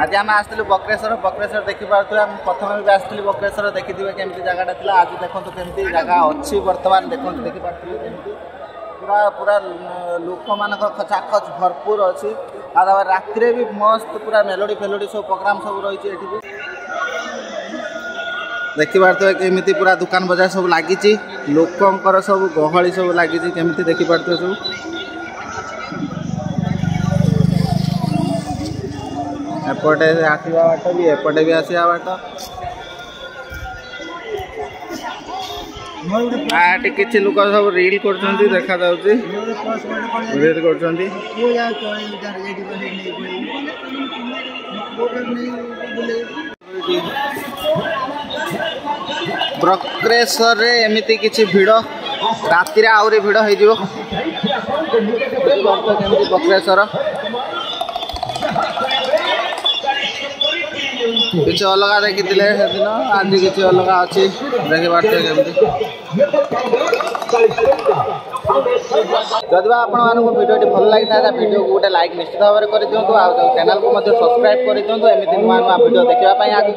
आज आम आसलु बक्रेश्वर बक्रेश्वर देखिपे आम प्रथम भी आसली बक्रेश्वर देखिए केमती जगह था आज देखो केमती जगह अच्छी बर्तमान देखो देखिपे पूरा पूरा लोक मान खचाखच भरपूर अच्छी रात भी मस्त पूरा मेलोडी फेलोडी सब प्रोग्राम सब रही देखिपे केमी पूरा दुकान बजार सब लगी लोकंर सब गहली सब लगी केमी देखिपे सब एपटे आसवा बाट भी एपटे भी आसवा बाट किसी लोक सब रील कर देखा रील कर बक्रेश्वर एमती किसी भिड़ राति आहरी भिड़ हो बक्रेश्वर किसी अलग देखी आज किसी अलग अच्छी देखी पार्थे केमती जदि आपको भिडियो भल लगी था भिडियो को गोटे लाइक निश्चित भाव में कर दिखाँ चैनल को सब्सक्राइब कर दिखाँ एमती नुआ नुआ भिडियो देखा आगे